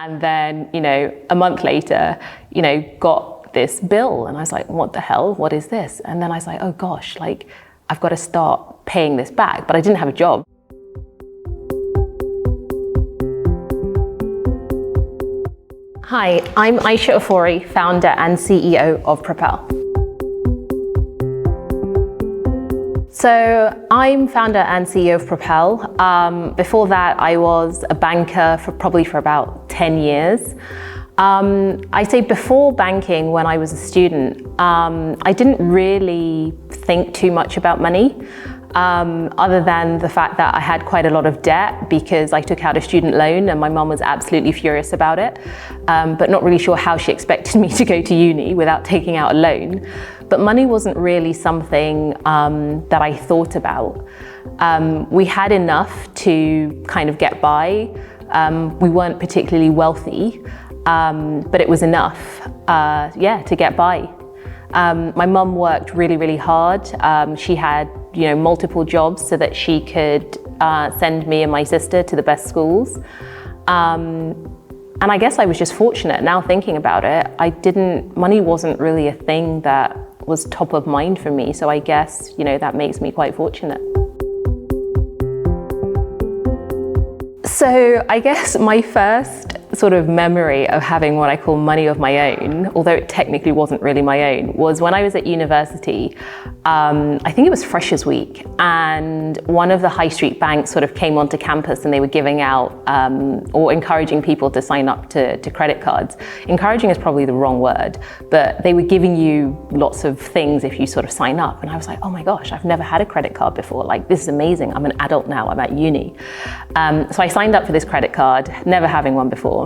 And then, a month later, got this bill and I was like, what the hell? What is this? And then I was like, oh gosh, I've got to start paying this back, but I didn't have a job. Hi, I'm Ayesha Ofori, founder and CEO of Propel. So I'm founder and CEO of Propel. Before that, I was a banker for about 10 years. I say before banking, when I was a student, I didn't really think too much about money, other than the fact that I had quite a lot of debt because I took out a student loan and my mum was absolutely furious about it, but not really sure how she expected me to go to uni without taking out a loan. But money wasn't really something that I thought about. We had enough to kind of get by. We weren't particularly wealthy, but it was enough, to get by. My mum worked really, really hard. She had, multiple jobs so that she could send me and my sister to the best schools. And I guess I was just fortunate. Now thinking about it, money wasn't really a thing that was top of mind for me. So I guess, that makes me quite fortunate. So I guess my first sort of memory of having what I call money of my own, although it technically wasn't really my own, was when I was at university. I think it was Freshers Week, and one of the high street banks sort of came onto campus and they were giving out or encouraging people to sign up to credit cards. Encouraging is probably the wrong word, but they were giving you lots of things if you sort of sign up. And I was like, oh my gosh, I've never had a credit card before. This is amazing. I'm an adult now, I'm at uni. So I signed up for this credit card, never having one before.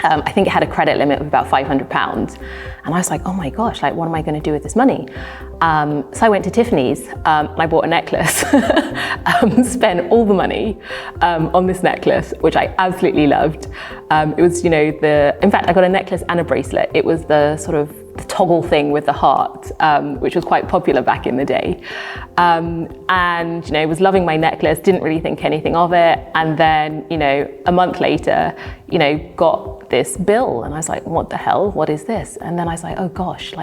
I think it had a credit limit of about £500. And I was like, oh my gosh, what am I going to do with this money? So I went to Tiffany's and I bought a necklace, spent all the money on this necklace, which I absolutely loved. It was, in fact, I got a necklace and a bracelet. It was the sort of the toggle thing with the heart, which was quite popular back in the day. And, was loving my necklace, didn't really think anything of it. And then, a month later, got this bill and I was like, what the hell? What is this? And then I was like, oh gosh,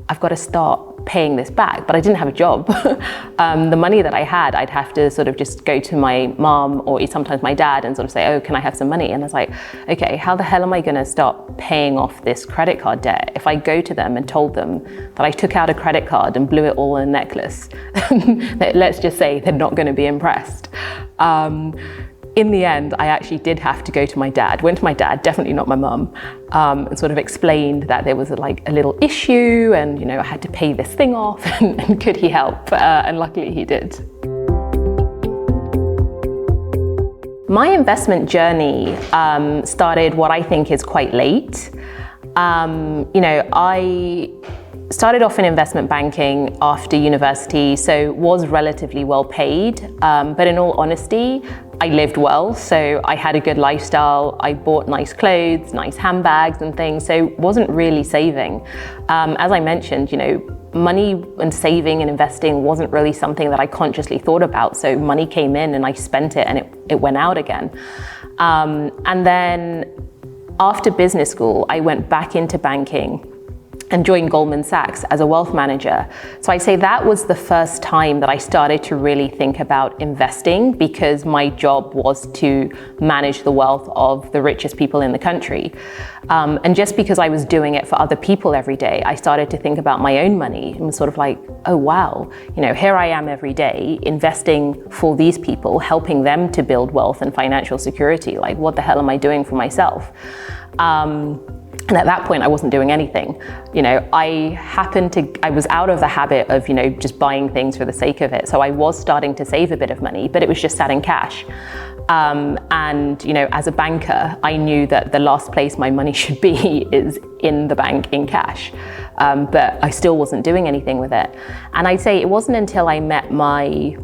I've got to start paying this back, but I didn't have a job. The money that I had, I'd have to sort of just go to my mom or sometimes my dad and sort of say, oh, can I have some money? And I was like, okay, how the hell am I going to start paying off this credit card debt? If I go to them and told them that I took out a credit card and blew it all in a necklace, let's just say they're not going to be impressed. In the end, I actually did have to go to my dad. Went to my dad, definitely not my mum, and sort of explained that there was a little issue and, I had to pay this thing off and could he help? And luckily he did. My investment journey started what I think is quite late. I started off in investment banking after university, so was relatively well paid. But in all honesty, I lived well, so I had a good lifestyle. I bought nice clothes, nice handbags and things, so wasn't really saving. As I mentioned, money and saving and investing wasn't really something that I consciously thought about. So money came in and I spent it and it went out again. And then after business school, I went back into banking and joined Goldman Sachs as a wealth manager. So I'd say that was the first time that I started to really think about investing, because my job was to manage the wealth of the richest people in the country. And just because I was doing it for other people every day, I started to think about my own money and was sort of like, oh wow, here I am every day investing for these people, helping them to build wealth and financial security. What the hell am I doing for myself? And at that point, I wasn't doing anything. I was out of the habit of, just buying things for the sake of it. So I was starting to save a bit of money, but it was just sat in cash. And, as a banker, I knew that the last place my money should be is in the bank in cash. But I still wasn't doing anything with it. And I'd say it wasn't until I met my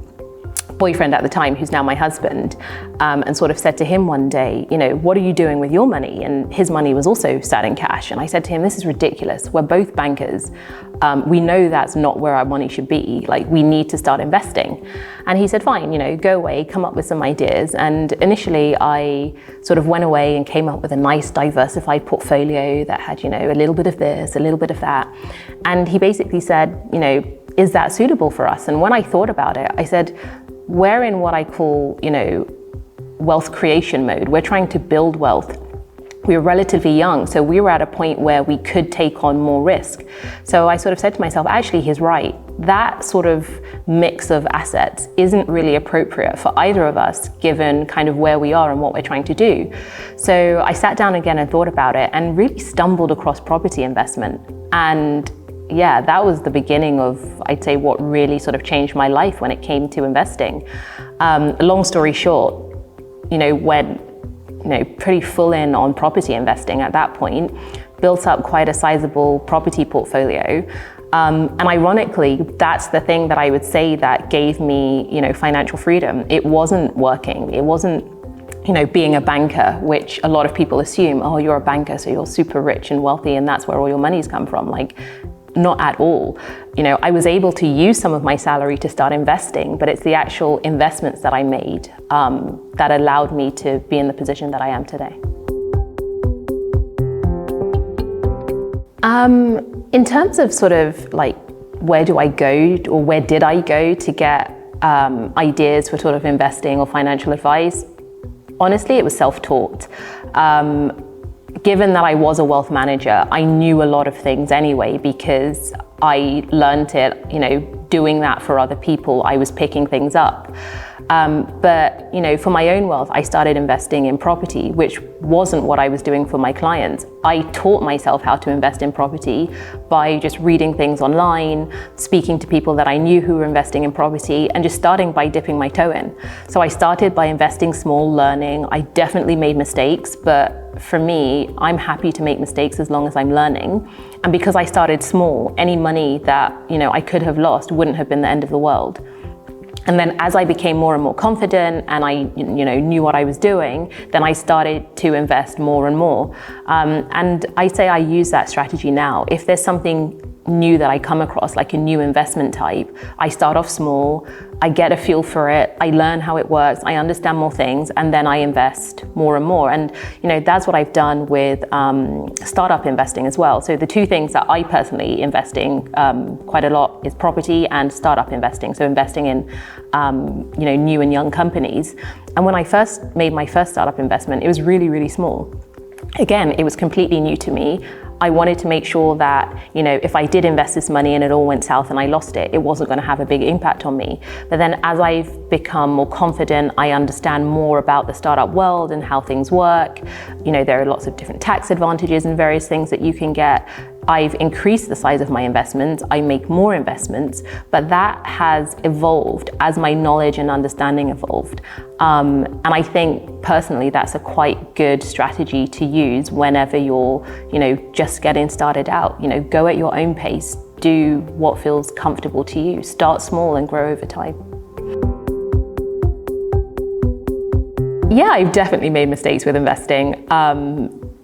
boyfriend at the time, who's now my husband, and sort of said to him one day, what are you doing with your money? And his money was also sat in cash. And I said to him, this is ridiculous. We're both bankers. We know that's not where our money should be. Like, we need to start investing. And he said, fine, go away, come up with some ideas. And initially I sort of went away and came up with a nice diversified portfolio that had, a little bit of this, a little bit of that. And he basically said, is that suitable for us? And when I thought about it, I said, we're in what I call, wealth creation mode. We're trying to build wealth. We were relatively young, so we were at a point where we could take on more risk. So I sort of said to myself, actually, he's right. That sort of mix of assets isn't really appropriate for either of us, given kind of where we are and what we're trying to do. So I sat down again and thought about it and really stumbled across property investment. And yeah, that was the beginning of, I'd say, what really sort of changed my life when it came to investing. Long story short, went pretty full in on property investing at that point, built up quite a sizable property portfolio. And ironically, that's the thing that I would say that gave me, financial freedom. It wasn't working. It wasn't, being a banker, which a lot of people assume, oh, you're a banker, so you're super rich and wealthy and that's where all your money's come from. Like, not at all. I was able to use some of my salary to start investing, but it's the actual investments that I made that allowed me to be in the position that I am today. In terms of sort of like, where do I go, or where did I go to get ideas for sort of investing or financial advice? Honestly, it was self-taught. Given that I was a wealth manager, I knew a lot of things anyway because I learned it, doing that for other people. I was picking things up. But for my own wealth, I started investing in property, which wasn't what I was doing for my clients. I taught myself how to invest in property by just reading things online, speaking to people that I knew who were investing in property, and just starting by dipping my toe in. So I started by investing small, learning. I definitely made mistakes, but for me, I'm happy to make mistakes as long as I'm learning. And because I started small, any money that I could have lost wouldn't have been the end of the world. And then as I became more and more confident and I knew what I was doing, then I started to invest more and more. And I say I use that strategy now. If there's something new that I come across, like a new investment type, I start off small, I get a feel for it, I learn how it works, I understand more things, and then I invest more and more. And that's what I've done with startup investing as well. So the two things that I personally invest in quite a lot is property and startup investing. So investing in new and young companies. And when I first made my first startup investment, it was really, really small. Again, it was completely new to me. I wanted to make sure that, if I did invest this money and it all went south and I lost it, it wasn't going to have a big impact on me. But then as I've become more confident, I understand more about the startup world and how things work. There are lots of different tax advantages and various things that you can get. I've increased the size of my investments. I make more investments, but that has evolved as my knowledge and understanding evolved. And I think personally, that's a quite good strategy to use whenever you're, just getting started out. Go at your own pace, do what feels comfortable to you. Start small and grow over time. Yeah, I've definitely made mistakes with investing.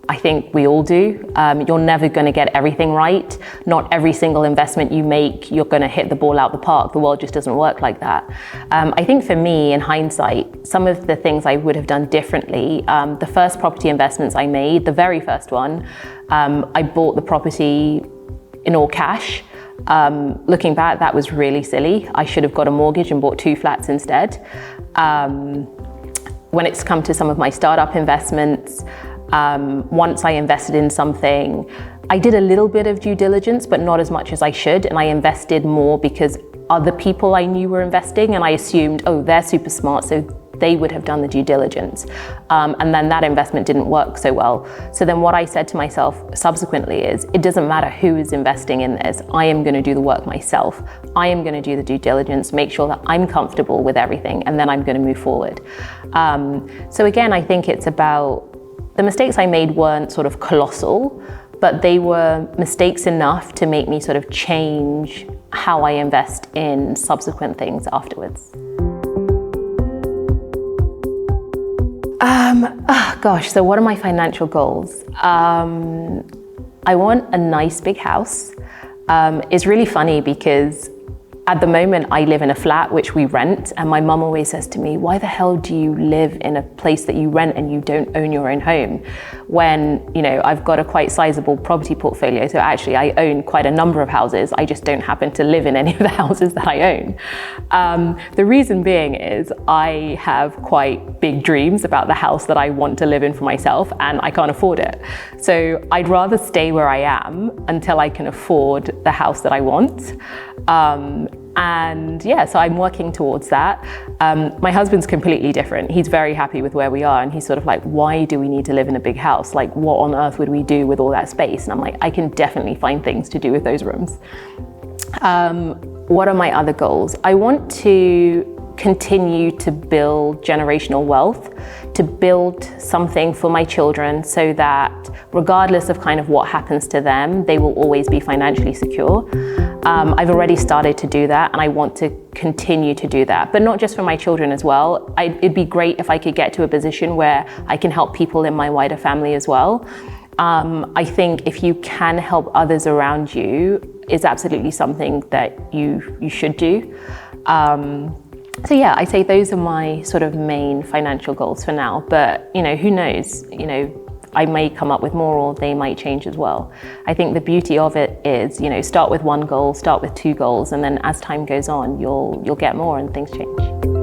I think we all do. You're never going to get everything right. Not every single investment you make, you're going to hit the ball out the park. The world just doesn't work like that. I think for me, in hindsight, some of the things I would have done differently, the first property investments I made, the very first one, I bought the property in all cash. Looking back, that was really silly. I should have got a mortgage and bought 2 flats instead. When it's come to some of my startup investments, once I invested in something, I did a little bit of due diligence, but not as much as I should. And I invested more because other people I knew were investing and I assumed, oh, they're super smart, so they would have done the due diligence. And then that investment didn't work so well. So then what I said to myself subsequently is, it doesn't matter who is investing in this, I am going to do the work myself. I am going to do the due diligence, make sure that I'm comfortable with everything, and then I'm going to move forward. So again, I think it's about, the mistakes I made weren't sort of colossal, but they were mistakes enough to make me sort of change how I invest in subsequent things afterwards. Gosh, so what are my financial goals? I want a nice big house. It's really funny because at the moment I live in a flat which we rent, and my mum always says to me, why the hell do you live in a place that you rent and you don't own your own home? When, you know, I've got a quite sizable property portfolio, so actually I own quite a number of houses, I just don't happen to live in any of the houses that I own. The reason being is I have quite big dreams about the house that I want to live in for myself, and I can't afford it. So I'd rather stay where I am until I can afford the house that I want. And yeah, so I'm working towards that. My husband's completely different. He's very happy with where we are, and he's sort of like, why do we need to live in a big house? Like, what on earth would we do with all that space? And I'm like, I can definitely find things to do with those rooms. What are my other goals? I want to continue to build generational wealth, to build something for my children so that regardless of kind of what happens to them, they will always be financially secure. I've already started to do that, and I want to continue to do that, but not just for my children as well. It'd be great if I could get to a position where I can help people in my wider family as well. I think if you can help others around you, is absolutely something that you should do. So yeah, I say those are my sort of main financial goals for now, but you know, who knows, you know, I may come up with more, or they might change as well. I think the beauty of it is, you know, start with one goal, start with two goals, and then as time goes on, you'll get more and things change.